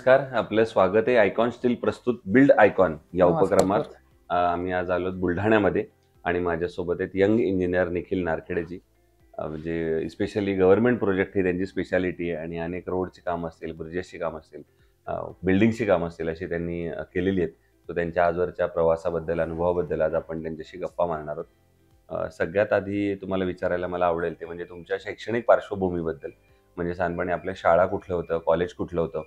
नमस्कार. आपलं स्वागत आहे आयकॉन स्टील प्रस्तुत बिल्ड आयकॉन या नमस्कार उपक्रमात. सर. आम्ही आज आलो बुलढाण्यामध्ये आणि माझ्यासोबत आहेत यंग इंजिनियर निखिल नारखेडेजी. म्हणजे स्पेशली गव्हर्नमेंट प्रोजेक्ट ही त्यांची स्पेशालिटी आहे आणि अनेक रोडची कामं असतील, ब्रिजेसची कामं असतील, बिल्डिंगची कामं असतील अशी त्यांनी केलेली आहेत. तो त्यांच्या आजवरच्या प्रवासाबद्दल, अनुभवाबद्दल आज आपण त्यांच्याशी गप्पा मारणार आहोत. सगळ्यात आधी तुम्हाला विचारायला मला आवडेल ते म्हणजे तुमच्या शैक्षणिक पार्श्वभूमीबद्दल. म्हणजे साधारणपणे आपल्या शाळा कुठलं होतं, कॉलेज कुठलं होतं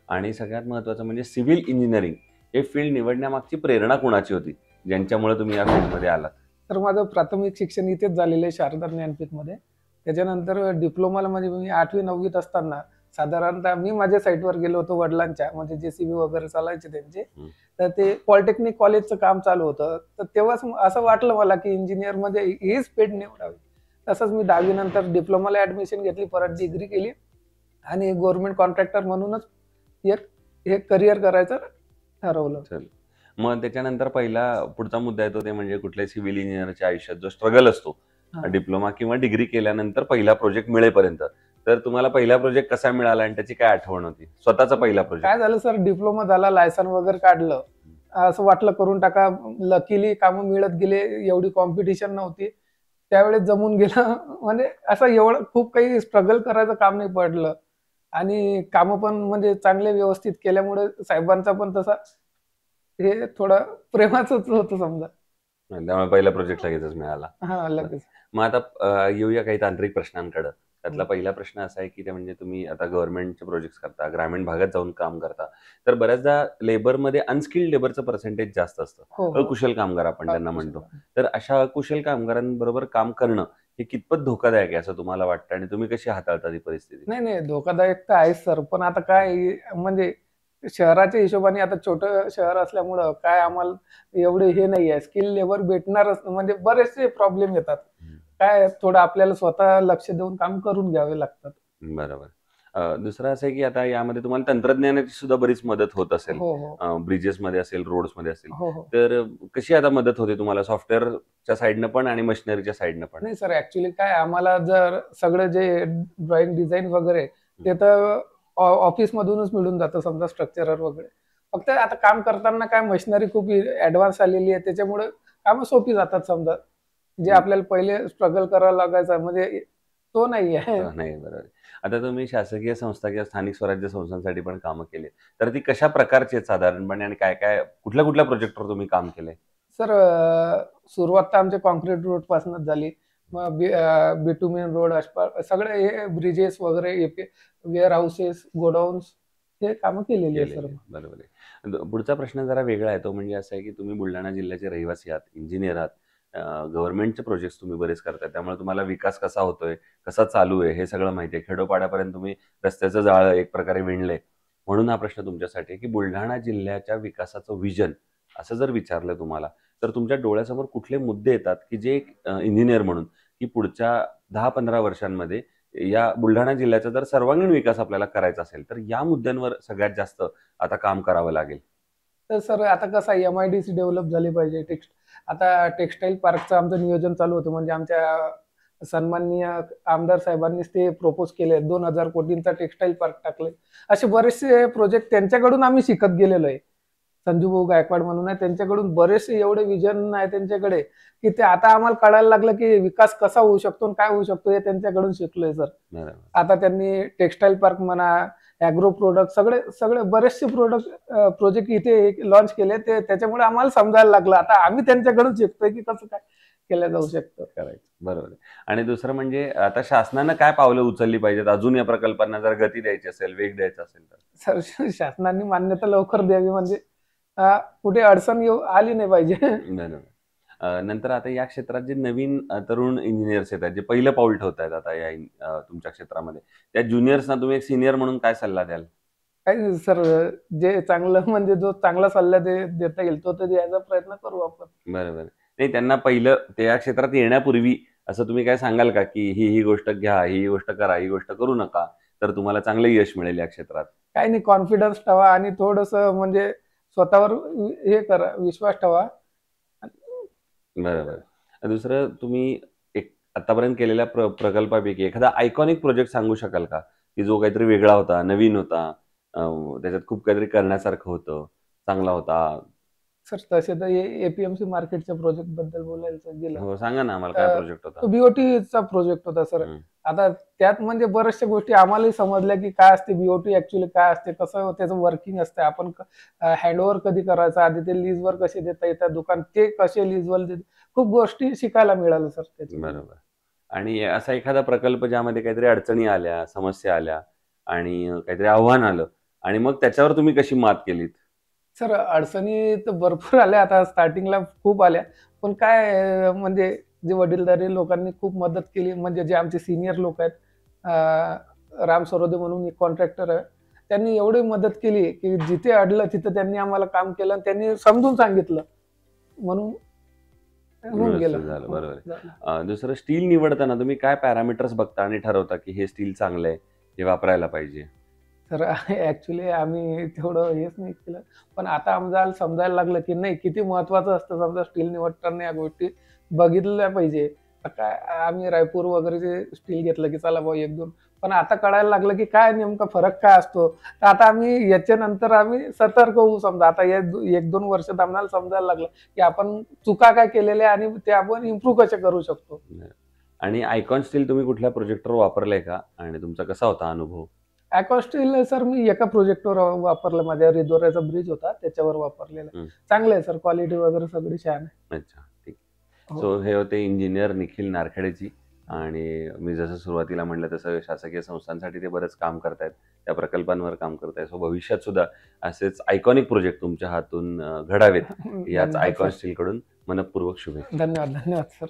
आणि सगळ्यात महत्त्वाचं म्हणजे सिव्हिल इंजिनिअरिंग हे फील्ड निवडण्यामागची प्रेरणा कोणाची होती, ज्यांच्यामुळे तुम्ही या फील्डमध्ये आलात? तर माझं प्राथमिक शिक्षण इथेच झालेलं आहे शारदा ज्ञानपीठमध्ये. त्याच्यानंतर डिप्लोमाला म्हणजे मी 8वी-9वीत असताना साधारणतः मी माझ्या साईटवर गेलो होतो वडिलांच्या, म्हणजे JCB वगैरे चालायचे त्यांचे. हं. तर ते पॉलिटेक्निक कॉलेजचं काम चालू होतं. तर तेव्हाच असं वाटलं मला की इंजिनिअरमध्ये हीच फील्ड निवडावी. तसंच मी 10वी नंतर डिप्लोमाला ॲडमिशन घेतली, परत डिग्री केली आणि गव्हर्नमेंट कॉन्ट्रॅक्टर म्हणूनच एक हे करिअर करायचं ठरवलं. चल. मग त्याच्यानंतर पहिला पुढचा मुद्दा येतो ते म्हणजे कुठल्याही सिव्हिल इंजिनिअरच्या आयुष्यात जो स्ट्रगल असतो, हां. डिप्लोमा किंवा डिग्री केल्यानंतर पहिला प्रोजेक्ट मिळेपर्यंत. तर तुम्हाला पहिला प्रोजेक्ट कसा मिळाला आणि त्याची काय आठवण होती? स्वतःचा पहिला प्रोजेक्ट? काय झालं सर, डिप्लोमा झाला, लायसन वगैरे काढलं. असं वाटलं करून टाका. लकीली कामं मिळत गेले, एवढी कॉम्पिटिशन नव्हती. त्यावेळेस जमून गेलं. म्हणजे असं एवढं खूप काही स्ट्रगल करायचं काम नाही पडलं आणि कामं पण म्हणजे चांगले व्यवस्थित केल्यामुळे साहेबांचा पण तसा हे थोडं प्रेमाचंच होतं समजा. त्यामुळे पहिला प्रोजेक्ट लगेचच मिळाला. हां, लगेच. मग आता येऊया काही तांत्रिक प्रश्नांकडे. त्यातला हं. पहिला प्रश्न असा आहे की ते म्हणजे तुम्ही आता गव्हर्नमेंटचे प्रोजेक्ट्स करता, ग्रामीण भागात जाऊन काम करता. तर बऱ्याचदा लेबरमध्ये अनस्किल्ड लेबरचं पर्सेंटेज जास्त असतं. हो, हो. अकुशल कामगार आपण त्यांना अकुशल म्हणतो. काम. तर अशा अकुशल कामगारांबरोबर काम करणं हे कितपत धोकादायक आहे असं तुम्हाला वाटतं आणि तुम्ही कशी हाताळता ती परिस्थिती? नाही, नाही. धोकादायक तर आहेच सर. पण आता काय म्हणजे शहराच्या हिशोबाने आता छोटं शहर असल्यामुळं काय आम्हाला एवढे हे नाहीये. स्किल लेबर भेटणारच म्हणजे बरेचसे प्रॉब्लेम येतात. हं. काय थोडं आपल्याला स्वतः लक्ष देऊन काम करून घ्यावे लागतात. बरोबर. दुसरं असं आहे की आता यामध्ये तुम्हाला तंत्रज्ञानाची सुद्धा बरीच मदत होत असेल. हो, हो. ब्रिजेसमध्ये असेल, रोड्समध्ये असेल. हो, हो. तर कशी आता मदत होते तुम्हाला सॉफ्टवेअरच्या साइडनं पण आणि मशिनरीच्या साइडनं पण? नाही सर, ॲक्चुअली काय आम्हाला जर सगळं जे ड्रॉइंग डिझाइन वगैरे ते तर ऑफिसमधूनच मिळून जातं समजा स्ट्रक्चरर वगैरे. फक्त आता काम करताना काय मशिनरी खूप ॲडव्हान्स आलेली आहे त्याच्यामुळे कामं सोपी जातात समजा. जे हं. आपल्याला पहिले स्ट्रगल करावा लागायचा म्हणजे तो नाही आहे. नाही, बरोबर आहे. आता तुम्ही शासकीय संस्था किंवा स्थानिक स्वराज्य संस्थांसाठी पण कामं केली. तर ती कशा प्रकारची आहेत साधारणपणे आणि काय-काय कुठल्या-कुठल्या प्रोजेक्टवर तुम्ही काम केलंय? सर सुरुवात तर आमच्या काँक्रीट रोडपासूनच झाली. मग बिटुमेन रोड, अस्फाल्ट सगळे हे ब्रिजेस वगैरे वेअर हाऊसेस, गोडाऊन्स हे कामं केलेली आहे सर. केलेली. बरोबर आहे. पुढचा प्रश्न जरा वेगळा आहे. तो म्हणजे असा आहे की तुम्ही बुलढाणा जिल्ह्याचे रहिवासी आहात, इंजिनिअर आहात. गव्हर्नमेंटचे प्रोजेक्ट्स तुम्ही बरेच करताय. त्यामुळे तुम्हाला विकास कसा होतोय, कसा चालू आहे हे सगळं माहिती आहे. खेडोपाड्यापर्यंत तुम्ही रस्त्याचं जाळं एक प्रकारे विणलंय. म्हणून हा प्रश्न तुमच्यासाठी आहे की बुलढाणा जिल्ह्याच्या विकासाचं व्हिजन असं जर विचारलं तुम्हाला, तर तुमच्या डोळ्यासमोर कुठले मुद्दे येतात की जे एक इंजिनिअर म्हणून की पुढच्या 10-15 वर्षांमध्ये या बुलढाणा जिल्ह्याचा जर सर्वांगीण विकास आपल्याला करायचा असेल, तर या मुद्द्यांवर सगळ्यात जास्त आता काम करावं लागेल? तर सर आता कसं आहे MIDC डेव्हलप झाली पाहिजे. आता टेक्सटाईल पार्कचं आमचं नियोजन चालू होतं. म्हणजे आमच्या सन्माननीय आमदार साहेबांनीच ते प्रपोज केले. 2,000 कोटींचा टेक्सटाईल पार्क टाकले. असे बरेचसे प्रोजेक्ट त्यांच्याकडून आम्ही शिकत गेलेलो आहे. संजूभाऊ गायकवाड म्हणून आहे, त्यांच्याकडून बरेचसे एवढे विजन आहे त्यांच्याकडे, की ते आता आम्हाला कळायला लागलं, की विकास कसा होऊ शकतो आणि काय होऊ शकतो हे त्यांच्याकडून शिकलोय सर. बरोबर. आता त्यांनी टेक्सटाईल पार्क म्हणा, ॲग्रो प्रॉडक्ट सगळे सगळे बरेचसे प्रोजेक्ट इथे लॉन्च केले. ते त्याच्यामुळे आम्हाला समजायला लागलं. आता आम्ही त्यांच्याकडून शिकतोय, की कसं काय केलं जाऊ शकतं. करायचं. बरोबर आहे. आणि दुसरं म्हणजे आता शासनानं काय पावलं उचलली पाहिजेत अजून या प्रकल्पांना जर गती द्यायची असेल, वेग द्यायचा असेल तर? सर शासनाने मान्यता लवकर द्यावी म्हणजे कुठे अडचण आली नाही पाहिजे. बरोबर. नंतर आता या क्षेत्रात जे नवीन तरुण इंजिनिअर्स येतात, जे पहिलं पाऊल ठेवतायत आता या तुमच्या क्षेत्रामध्ये, त्या ज्युनियर्सना तुम्ही एक सीनियर म्हणून काय सल्ला द्याल? काही नाही सर, जे चांगलं म्हणजे जो चांगला सल्ला देता येईल तो तर द्यायचा प्रयत्न करू आपण. बरोबर. नाही त्यांना पहिलं ते या क्षेत्रात येण्यापूर्वी असं तुम्ही काय सांगाल का, की ही गोष्ट घ्या, ही गोष्ट करा, ही गोष्ट करू नका, तर तुम्हाला चांगलं यश मिळेल या क्षेत्रात? काही नाही, कॉन्फिडन्स ठेवा आणि थोडंसं म्हणजे स्वतःवर हे करा, विश्वास ठेवा. बरोबर. दुसरं तुम्ही एक आतापर्यंत केलेल्या प्रकल्पापैकी एखादा आयकॉनिक प्रोजेक्ट सांगू शकाल का? की जो काहीतरी वेगळा होता, नवीन होता त्याच्यात खूप काहीतरी करण्यासारखं होतं, चांगला होता. सर तसे तर एपीएमसी मार्केटच्या प्रोजेक्ट बद्दल बोलायचं गेलं हो, सांगा ना आम्हाला काय प्रोजेक्ट होता? तो बीओटीचा प्रोजेक्ट होता सर. हं. आता त्यात म्हणजे बऱ्याचशा गोष्टी आम्हालाही समजल्या की काय असते बीओटी ऍक्च्युली, काय असते, कसं त्याचं वर्किंग असते, आपण हँडओव्हर कधी करायचं, आधी ते लीजवर कसे देता येतात दुकान, ते कसे लीजवर देतात, खूप गोष्टी शिकायला मिळाल्या सर त्याच्या. बरोबर. आणि असा एखादा प्रकल्प ज्यामध्ये काहीतरी अडचणी आल्या, समस्या आल्या आणि काहीतरी आव्हान आलं आणि मग त्याच्यावर तुम्ही कशी मात केलीत? सर अडचणी तर भरपूर आल्या, आता स्टार्टिंगला खूप आल्या. पण काय म्हणजे जे वडीलधारी लोकांनी खूप मदत केली, म्हणजे जे आमचे सीनियर लोक आहेत, राम सरोदे म्हणून एक कॉन्ट्रॅक्टर आहे. त्यांनी एवढी मदत केली, की जिथे अडलं तिथं त्यांनी आम्हाला काम केलं आणि त्यांनी समजून सांगितलं. म्हणून होऊन गेलं. व्यवस्थित झालं, हो, बरोबर आहे. झालं. दुसरं स्टील निवडताना तुम्ही काय पॅरामीटर्स बघता आणि ठरवता, की हे स्टील चांगलं आहे, हे वापरायला पाहिजे? तर ॲक्चुअली आम्ही तेवढं हेच नाही केलं. पण आता आम्हाला समजायला लागलं, की नाही किती महत्त्वाचं असतं समजा स्टील निवडताना या गोष्टी बघितल्या पाहिजे. आता काय आम्ही रायपूर वगैरेचे स्टील घेतलं, की चला बुवा 1-2. पण आता कळायला लागलं, की काय नेमका फरक काय असतो. तर आता आम्ही याच्यानंतर आम्ही सतर्क होऊ समजा. आता या 1-2 वर्षात आम्हाला समजायला लागलं, की आपण चुका काय केलेल्या आणि ते आपण इम्प्रूव्ह कसे करू शकतो. आणि आयकॉन स्टील तुम्ही कुठल्या प्रोजेक्टवर वापरलंय का? आणि तुमचा कसा होता अनुभव? अॅक्वॉस्टील सर मी एका प्रोजेक्टवर वापरलं. माझ्या रिधोऱ्याचा ब्रिज होता त्याच्यावर वापरलेलं. हं. चांगलं आहे सर, क्वालिटी वगैरे सगळी छान आहे. अच्छा, ठीक. हो. सो हे होते इंजिनियर निखिल नारखेडेजी आणि मी जसं सुरुवातीला म्हटलं तसं शासकीय संस्थांसाठी ते बरंच काम करतायत. त्या प्रकल्पांवर काम करतायत. सो भविष्यात सुद्धा असेच आयकॉनिक प्रोजेक्ट तुमच्या हातून घडावेत याच धन्यवाद आयकॉन सर. स्टीलकडून मनःपूर्वक शुभेच्छा. धन्यवाद, धन्यवाद सर.